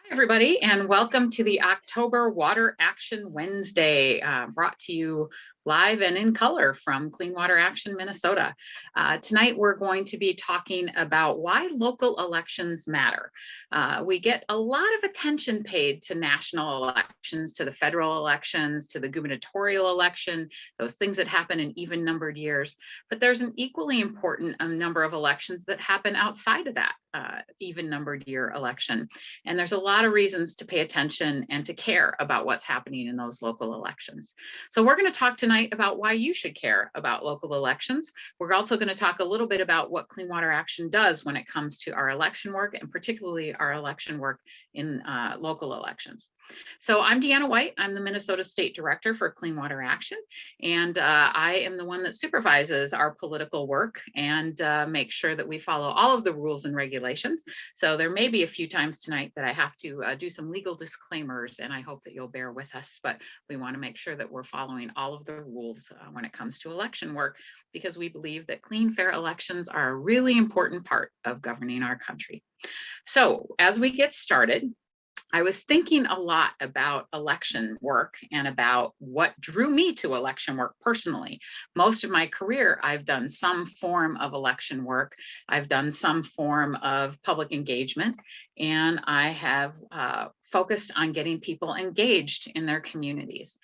Hi, everybody, and welcome to the October Water Action Wednesday, brought to you live and in color from Clean Water Action, Minnesota. Tonight, we're going to be talking about why local elections matter. We get a lot of attention paid to national elections, to the federal elections, to the gubernatorial election, those things that happen in even numbered years. But there's an equally important number of elections that happen outside of that even numbered year election. And there's a lot of reasons to pay attention and to care about what's happening in those local elections. So we're going to talk tonight about why you should care about local elections. We're also going to talk a little bit about what Clean Water Action does when it comes to our election work, and particularly our election work in local elections. So I'm Deanna White. I'm the Minnesota State Director for Clean Water Action, and I am the one that supervises our political work and makes sure that we follow all of the rules and regulations. So there may be a few times tonight that I have to do some legal disclaimers, and I hope that you'll bear with us, but we want to make sure that we're following all of the rules when it comes to election work, because we believe that clean, fair elections are a really important part of governing our country. So as we get started, I was thinking a lot about election work and about what drew me to election work personally. Most of my career, I've done some form of election work. I've done some form of public engagement, and I have focused on getting people engaged in their communities.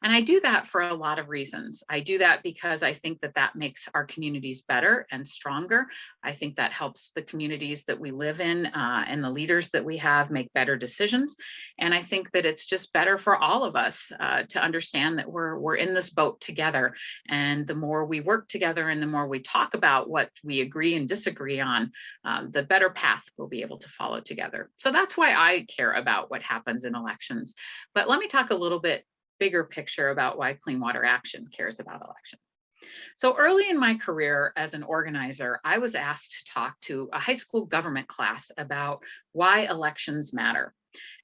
And I do that for a lot of reasons. I do that because I think that that makes our communities better and stronger. I think that helps the communities that we live in and the leaders that we have make better decisions. And I think that it's just better for all of us to understand that we're in this boat together. And the more we work together and the more we talk about what we agree and disagree on, the better path we'll be able to follow together. So that's why I care about what happens in elections. But let me talk a little bit bigger picture about why Clean Water Action cares about elections. So early in my career as an organizer, I was asked to talk to a high school government class about why elections matter.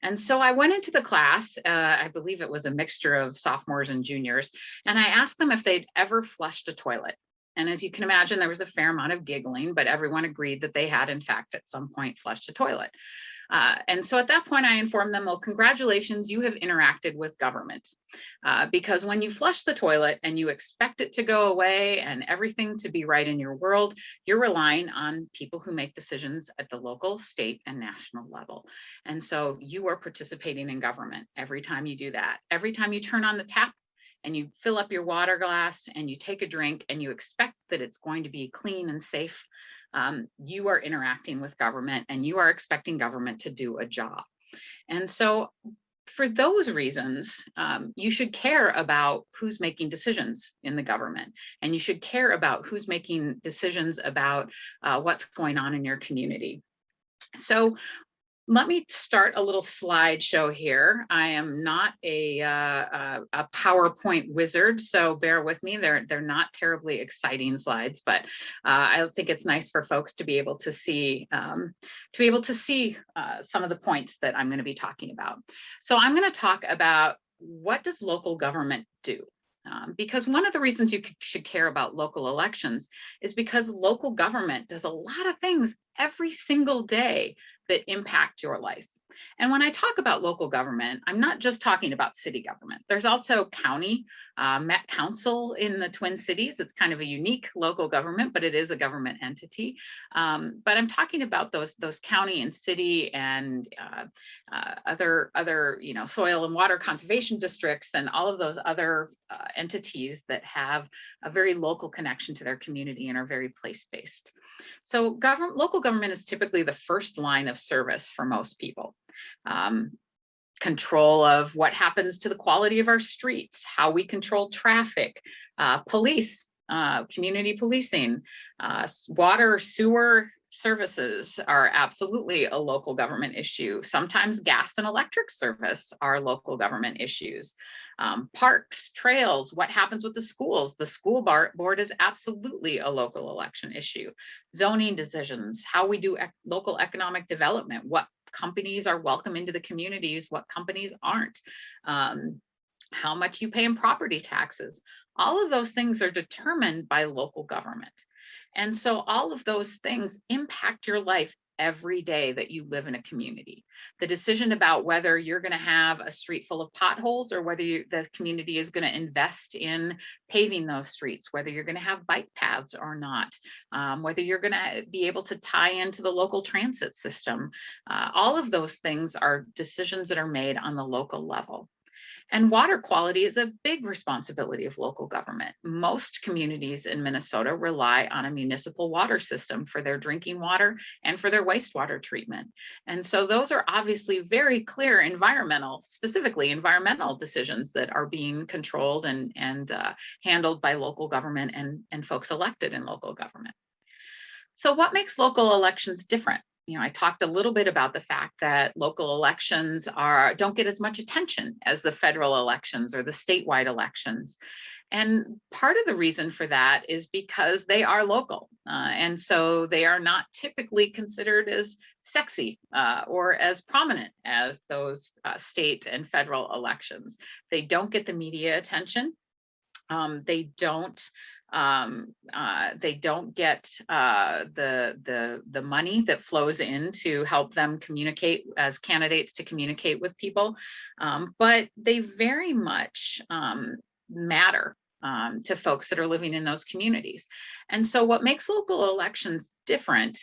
And so I went into the class, I believe it was a mixture of sophomores and juniors, and I asked them if they'd ever flushed a toilet. And as you can imagine, there was a fair amount of giggling, but everyone agreed that they had, in fact, at some point flushed a toilet. And so at that point, I informed them, well, congratulations, you have interacted with government. Because when you flush the toilet and you expect it to go away and everything to be right in your world, you're relying on people who make decisions at the local, state, and national level. And so you are participating in government every time you do that. Every time you turn on the tap and you fill up your water glass and you take a drink and you expect that it's going to be clean and safe, you are interacting with government and you are expecting government to do a job. And so for those reasons, you should care about who's making decisions in the government, and you should care about who's making decisions about what's going on in your community. So let me start a little slideshow here. I am not a PowerPoint wizard, so bear with me. They're not terribly exciting slides, but I think it's nice for folks to be able to see some of the points that I'm going to be talking about. So I'm going to talk about what does local government do? Because one of the reasons you should care about local elections is because local government does a lot of things every single day that impact your life. And when I talk about local government, I'm not just talking about city government. There's also county, Met Council in the Twin Cities. It's kind of a unique local government, but it is a government entity. But I'm talking about those county and city and other soil and water conservation districts and all of those other entities that have a very local connection to their community and are very place-based. So local government is typically the first line of service for most people. Control of what happens to the quality of our streets, how we control traffic, police, community policing, water, sewer services are absolutely a local government issue. Sometimes gas and electric service are local government issues. Parks, trails, what happens with the schools? The school board is absolutely a local election issue. Zoning decisions, how we do local economic development, what companies are welcome into the communities, what companies aren't, how much you pay in property taxes. All of those things are determined by local government. And so all of those things impact your life every day that you live in a community. The decision about whether you're going to have a street full of potholes or whether the community is going to invest in paving those streets, whether you're going to have bike paths or not, whether you're going to be able to tie into the local transit system. All of those things are decisions that are made on the local level. And water quality is a big responsibility of local government. Most communities in Minnesota rely on a municipal water system for their drinking water and for their wastewater treatment. And so those are obviously very clear specifically environmental decisions that are being controlled and handled by local government and folks elected in local government. So what makes local elections different? I talked a little bit about the fact that local elections don't get as much attention as the federal elections or the statewide elections. And part of the reason for that is because they are local. And so they are not typically considered as sexy or as prominent as those state and federal elections. They don't get the media attention. They don't get the money that flows in to help them communicate as candidates to communicate with people, but they very much matter to folks that are living in those communities. And so what makes local elections different,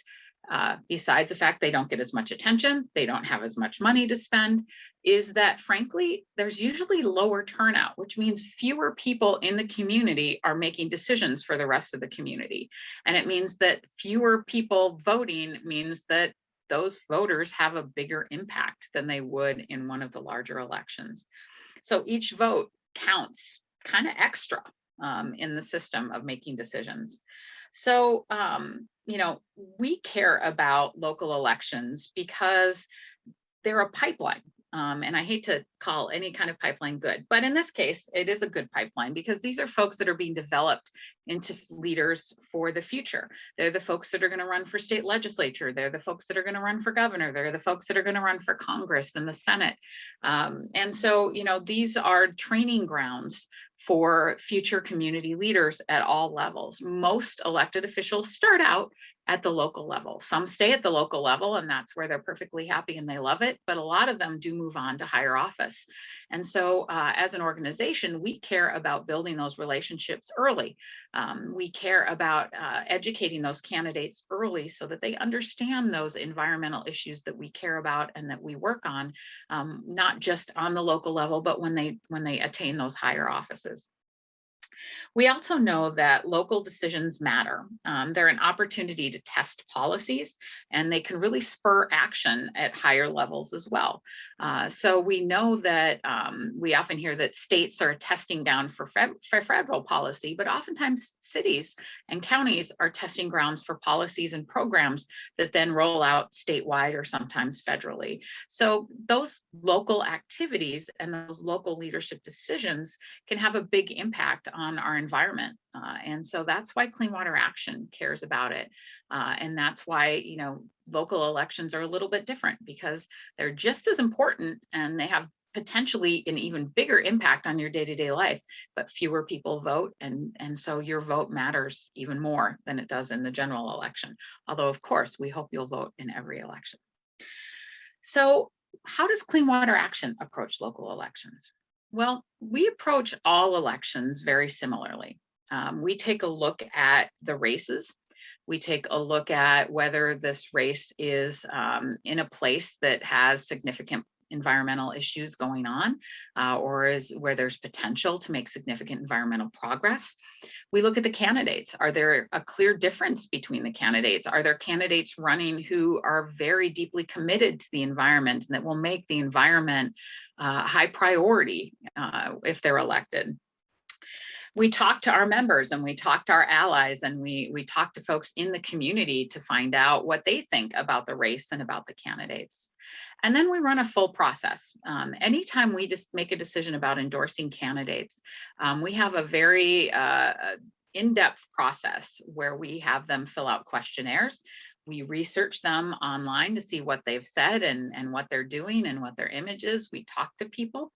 besides the fact they don't get as much attention, they don't have as much money to spend, is that frankly, there's usually lower turnout, which means fewer people in the community are making decisions for the rest of the community. And it means that fewer people voting means that those voters have a bigger impact than they would in one of the larger elections. So each vote counts kind of extra in the system of making decisions. So, we care about local elections because they're a pipeline. And I hate to call any kind of pipeline good, but in this case, it is a good pipeline because these are folks that are being developed into leaders for the future. They're the folks that are going to run for state legislature. They're the folks that are going to run for governor. They're the folks that are going to run for Congress and the Senate. And so, these are training grounds for future community leaders at all levels. Most elected officials start out at the local level. Some stay at the local level, and that's where they're perfectly happy and they love it. But a lot of them do move on to higher office. And so as an organization, we care about building those relationships early. We care about educating those candidates early so that they understand those environmental issues that we care about and that we work on, not just on the local level, but when they attain those higher offices. We also know that local decisions matter. They're an opportunity to test policies, and they can really spur action at higher levels as well. So we know that we often hear that states are testing down for federal policy, but oftentimes cities and counties are testing grounds for policies and programs that then roll out statewide or sometimes federally. So those local activities and those local leadership decisions can have a big impact on our environment. And so that's why Clean Water Action cares about it. And that's why, local elections are a little bit different because they're just as important and they have potentially an even bigger impact on your day-to-day life, but fewer people vote. And so your vote matters even more than it does in the general election. Although, of course, we hope you'll vote in every election. So how does Clean Water Action approach local elections? Well, we approach all elections very similarly. We take a look at the races. We take a look at whether this race is in a place that has significant environmental issues going on, or is where there's potential to make significant environmental progress. We look at the candidates. Are there a clear difference between the candidates? Are there candidates running who are very deeply committed to the environment and that will make the environment high priority if they're elected? We talk to our members and we talk to our allies and we talk to folks in the community to find out what they think about the race and about the candidates. And then we run a full process. Anytime we just make a decision about endorsing candidates, we have a very in-depth process where we have them fill out questionnaires. We research them online to see what they've said and what they're doing and what their image is. We talk to people.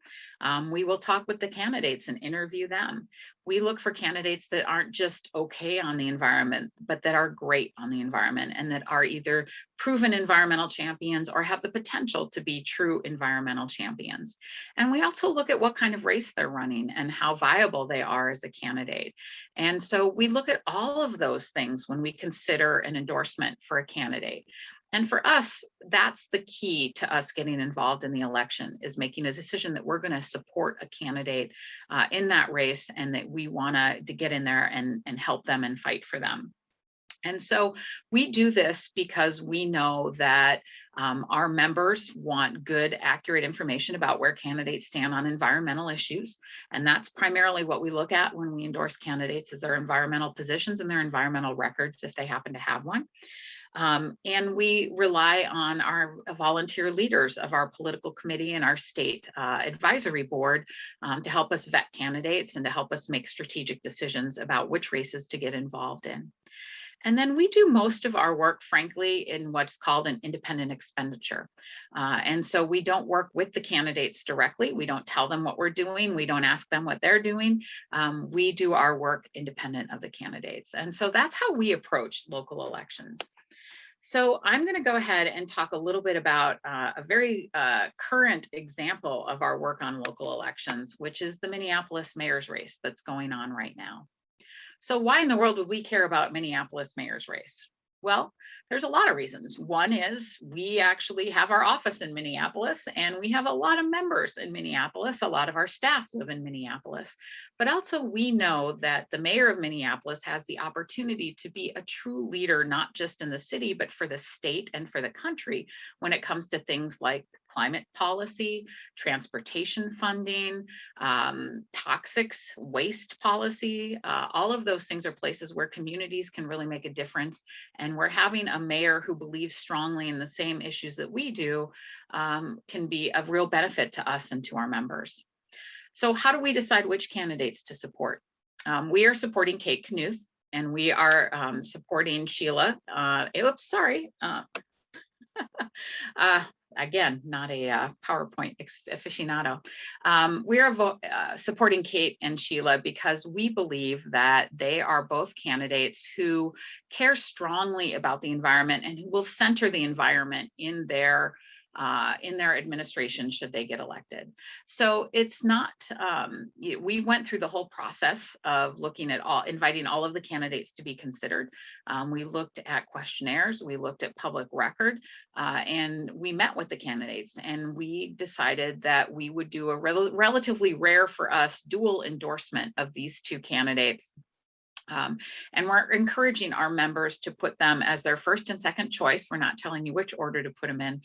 We will talk with the candidates and interview them. We look for candidates that aren't just okay on the environment, but that are great on the environment and that are either proven environmental champions or have the potential to be true environmental champions. And we also look at what kind of race they're running and how viable they are as a candidate. And so we look at all of those things when we consider an endorsement for a candidate. And for us, that's the key to us getting involved in the election, is making a decision that we're going to support a candidate in that race and that we want to get in there and help them and fight for them. And so we do this because we know that our members want good, accurate information about where candidates stand on environmental issues. And that's primarily what we look at when we endorse candidates, is their environmental positions and their environmental records, if they happen to have one. And we rely on our volunteer leaders of our political committee and our state advisory board to help us vet candidates and to help us make strategic decisions about which races to get involved in. And then we do most of our work, frankly, in what's called an independent expenditure. And so we don't work with the candidates directly. We don't tell them what we're doing. We don't ask them what they're doing. We do our work independent of the candidates. And so that's how we approach local elections. So I'm going to go ahead and talk a little bit about a very current example of our work on local elections, which is the Minneapolis mayor's race that's going on right now. So why in the world would we care about Minneapolis mayor's race? Well, there's a lot of reasons. One is we actually have our office in Minneapolis, and we have a lot of members in Minneapolis. A lot of our staff live in Minneapolis. But also we know that the mayor of Minneapolis has the opportunity to be a true leader, not just in the city, but for the state and for the country when it comes to things like climate policy, transportation funding, toxics, waste policy. All of those things are places where communities can really make a difference. And we're having a mayor who believes strongly in the same issues that we do can be of real benefit to us and to our members. So how do we decide which candidates to support? We are supporting Kate Knuth, and we are supporting Sheila. Again, not a PowerPoint aficionado. We are supporting Kate and Sheila because we believe that they are both candidates who care strongly about the environment and who will center the environment in their administration should they get elected. So it's not, we went through the whole process of looking at inviting all of the candidates to be considered. We looked at questionnaires, we looked at public record, and we met with the candidates, and we decided that we would do a relatively rare for us dual endorsement of these two candidates. And we're encouraging our members to put them as their first and second choice. We're not telling you which order to put them in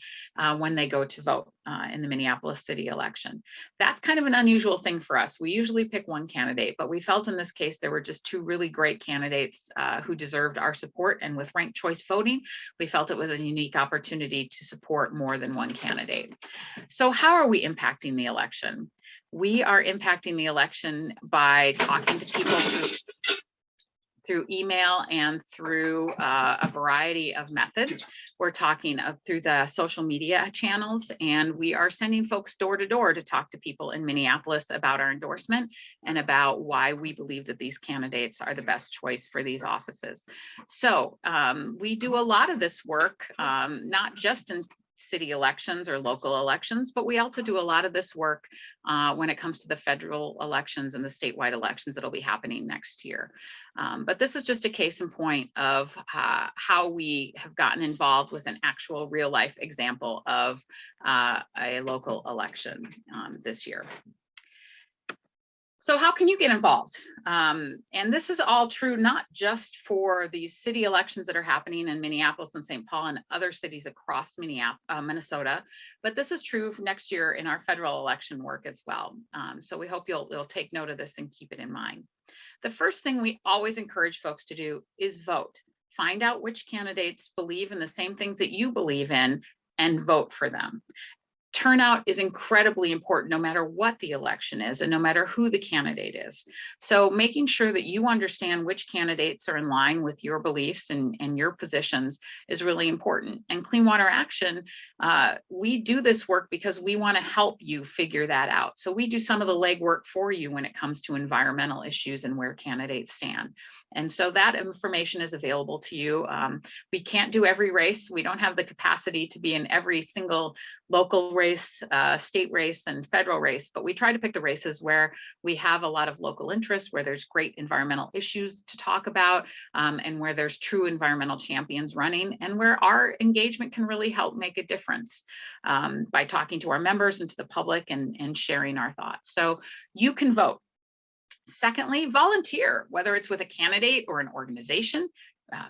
when they go to vote in the Minneapolis city election. That's kind of an unusual thing for us. We usually pick one candidate, but we felt in this case there were just two really great candidates who deserved our support. And with ranked choice voting, we felt it was a unique opportunity to support more than one candidate. So how are we impacting the election? We are impacting the election by talking to people through email and through a variety of methods. We're talking through the social media channels, and we are sending folks door to door to talk to people in Minneapolis about our endorsement and about why we believe that these candidates are the best choice for these offices. So we do a lot of this work, not just in city elections or local elections, but we also do a lot of this work when it comes to the federal elections and the statewide elections that'll be happening next year. But this is just a case in point of how we have gotten involved with an actual real life example of a local election this year. So how can you get involved? And this is all true, not just for these city elections that are happening in Minneapolis and St. Paul and other cities across Minnesota, but this is true for next year in our federal election work as well. So we hope you'll take note of this and keep it in mind. The first thing we always encourage folks to do is vote. Find out which candidates believe in the same things that you believe in and vote for them. turnout is incredibly important no matter what the election is and no matter who the candidate is. So making sure that you understand which candidates are in line with your beliefs and your positions is really important. And Clean Water Action, we do this work because we want to help you figure that out. So we do some of the legwork for you when it comes to environmental issues and where candidates stand. And so that information is available to you. We can't do every race. We don't have the capacity to be in every single local race, state race, and federal race, but we try to pick the races where we have a lot of local interest, where there's great environmental issues to talk about, and where there's true environmental champions running, and where our engagement can really help make a difference by talking to our members and to the public and sharing our thoughts. So you can vote. Secondly, volunteer, whether it's with a candidate or an organization,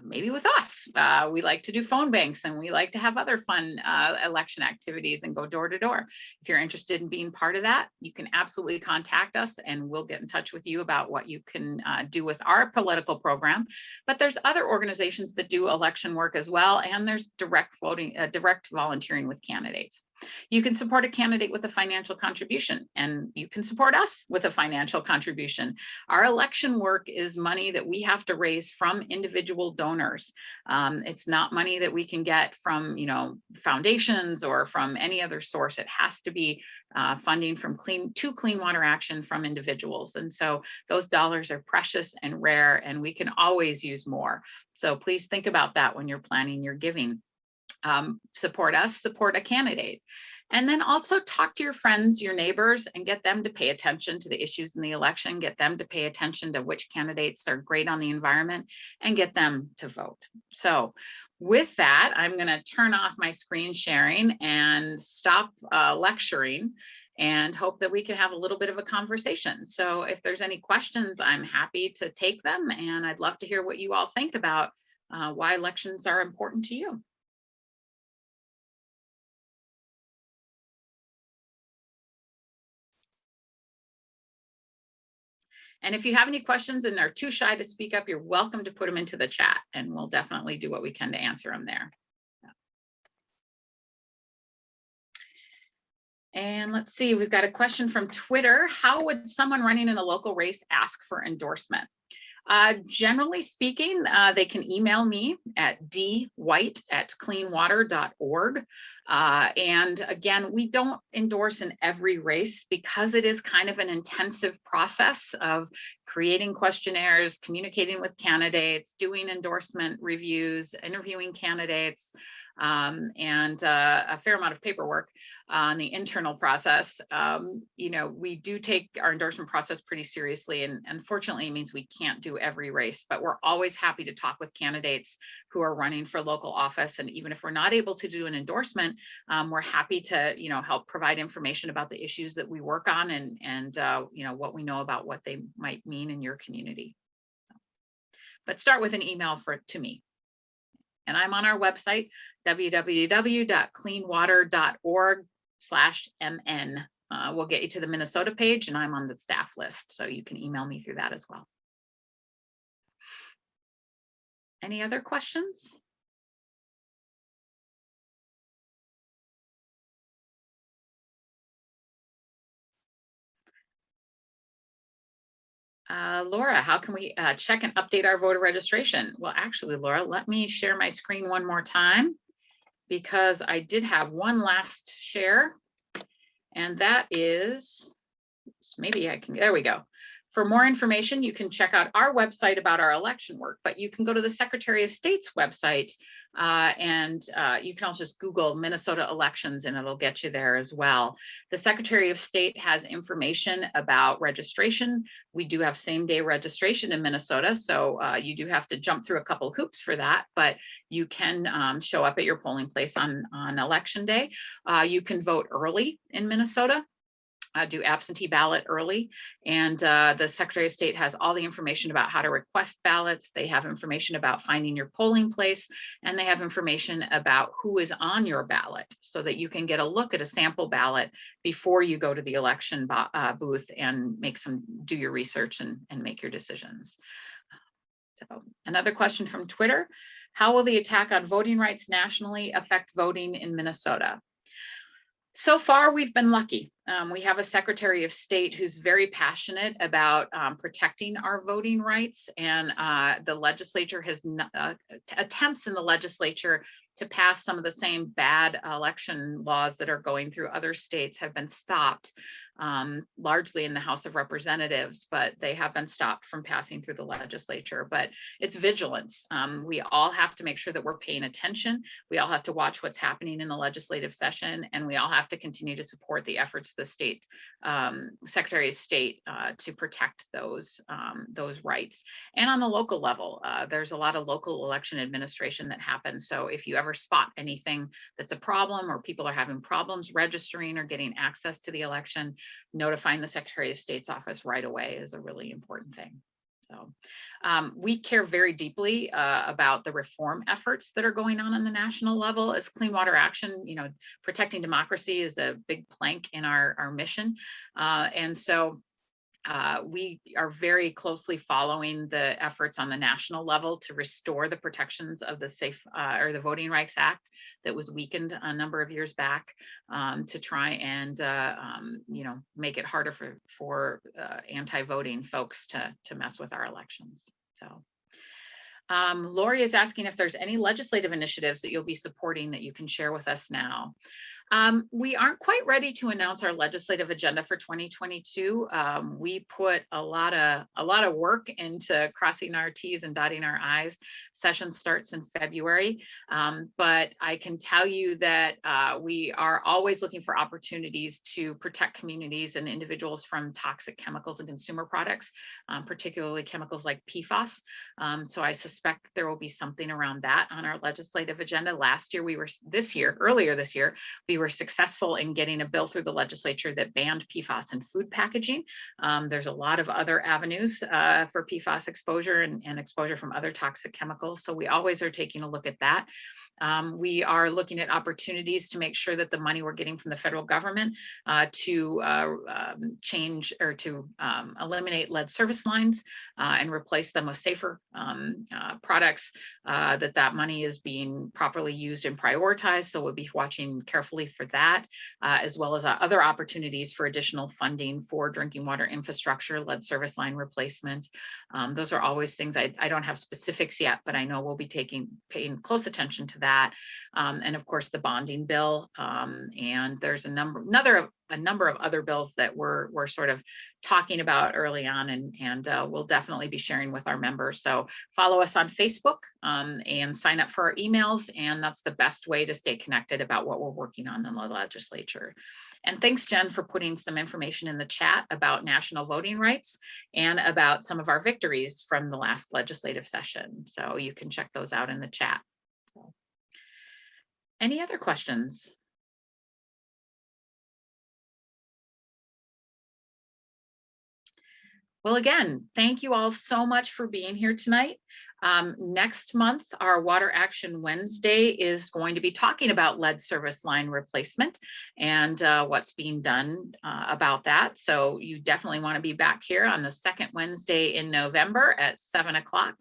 maybe with us. We like to do phone banks and we like to have other fun election activities and go door to door. If you're interested in being part of that, you can absolutely contact us and we'll get in touch with you about what you can do with our political program. But there's other organizations that do election work as well, and there's direct voting, direct volunteering with candidates. You can support a candidate with a financial contribution, and you can support us with a financial contribution. Our election work is money that we have to raise from individual donors. It's not money that we can get from, foundations or from any other source. It has to be funding from Clean Water Action from individuals. And so those dollars are precious and rare, and we can always use more. So please think about that when you're planning your giving. Support us, support a candidate. And then also talk to your friends, your neighbors, and get them to pay attention to the issues in the election, get them to pay attention to which candidates are great on the environment, and get them to vote. So with that, I'm going to turn off my screen sharing and stop lecturing and hope that we can have a little bit of a conversation. So if there's any questions, I'm happy to take them, and I'd love to hear what you all think about why elections are important to you. And if you have any questions and are too shy to speak up, you're welcome to put them into the chat, and we'll definitely do what we can to answer them there. And let's see, we've got a question from Twitter. How would someone running in a local race ask for endorsement? Generally speaking, they can email me at dwight@cleanwater.org. And again, we don't endorse in every race because it is kind of an intensive process of creating questionnaires, communicating with candidates, doing endorsement reviews, interviewing candidates, and a fair amount of paperwork on the internal process. We do take our endorsement process pretty seriously, and unfortunately it means we can't do every race, but we're always happy to talk with candidates who are running for local office. And even if we're not able to do an endorsement, we're happy to, help provide information about the issues that we work on and what we know about what they might mean in your community. But start with an email to me. And I'm on our website, www.cleanwater.org/MN. We'll get you to the Minnesota page, and I'm on the staff list, so you can email me through that as well. Any other questions? Laura, how can we check and update our voter registration? Well, actually, Laura, let me share my screen one more time, because I did have one last share, and that is, maybe I can, there we go. For more information, you can check out our website about our election work, but you can go to the Secretary of State's website, and you can also just Google Minnesota elections and it'll get you there as well. The Secretary of State has information about registration. We do have same-day registration in Minnesota, so you do have to jump through a couple hoops for that, but you can show up at your polling place on election day. You can vote early in Minnesota. Do absentee ballot early, and the Secretary of State has all the information about how to request ballots. They have information about finding your polling place, and they have information about who is on your ballot so that you can get a look at a sample ballot before you go to the election booth and do your research and make your decisions. So another question from Twitter: how will the attack on voting rights nationally affect voting in Minnesota? So far, we've been lucky. We have a Secretary of State who's very passionate about protecting our voting rights, and the legislature has attempts in the legislature to pass some of the same bad election laws that are going through other states have been stopped, largely in the House of Representatives, but they have been stopped from passing through the legislature. But it's vigilance. We all have to make sure that we're paying attention. We all have to watch what's happening in the legislative session, and we all have to continue to support the efforts of the state Secretary of State to protect those rights. And on the local level, there's a lot of local election administration that happens. So if you ever spot anything that's a problem, or people are having problems registering or getting access to the election, notifying the Secretary of State's office right away is a really important thing. So we care very deeply about the reform efforts that are going on the national level. As Clean Water Action, protecting democracy is a big plank in our mission. And so we are very closely following the efforts on the national level to restore the protections of the the Voting Rights Act that was weakened a number of years back, to try and make it harder for anti-voting folks to mess with our elections. So Lori is asking if there's any legislative initiatives that you'll be supporting that you can share with us now. We aren't quite ready to announce our legislative agenda for 2022. We put a lot of work into crossing our T's and dotting our I's. Session starts in February, but I can tell you that we are always looking for opportunities to protect communities and individuals from toxic chemicals and consumer products, particularly chemicals like PFAS. So I suspect there will be something around that on our legislative agenda. Earlier this year, we were successful in getting a bill through the legislature that banned PFAS in food packaging. There's a lot of other avenues for PFAS exposure and exposure from other toxic chemicals. So we always are taking a look at that. We are looking at opportunities to make sure that the money we're getting from the federal government to change or to eliminate lead service lines and replace them with safer products, that money is being properly used and prioritized. So we'll be watching carefully for that, as well as other opportunities for additional funding for drinking water infrastructure, lead service line replacement. Those are always things I don't have specifics yet, but I know we'll be paying close attention to that. And of course, the bonding bill. And there's a number of other bills that we're sort of talking about early on, and we'll definitely be sharing with our members. So follow us on Facebook and sign up for our emails. And that's the best way to stay connected about what we're working on in the legislature. And thanks, Jen, for putting some information in the chat about national voting rights and about some of our victories from the last legislative session. So you can check those out in the chat. So, any other questions? Well, again, thank you all so much for being here tonight. Next month, our Water Action Wednesday is going to be talking about lead service line replacement and what's being done about that. So you definitely want to be back here on the second Wednesday in November at 7 o'clock,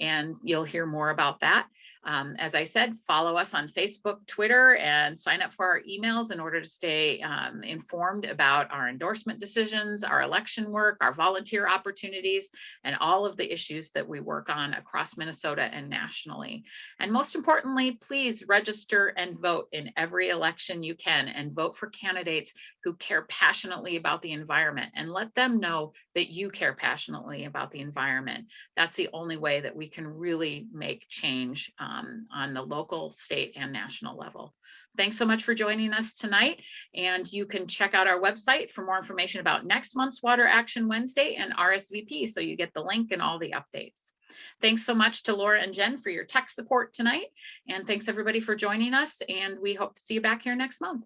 and you'll hear more about that. As I said, follow us on Facebook, Twitter, and sign up for our emails in order to stay informed about our endorsement decisions, our election work, our volunteer opportunities, and all of the issues that we work on across Minnesota and nationally. And most importantly, please register and vote in every election you can, and vote for candidates who care passionately about the environment, and let them know that you care passionately about the environment. That's the only way that we can really make change on the local, state, and national level. Thanks so much for joining us tonight. And you can check out our website for more information about next month's Water Action Wednesday and RSVP, so you get the link and all the updates. Thanks so much to Laura and Jen for your tech support tonight. And thanks everybody for joining us. And we hope to see you back here next month.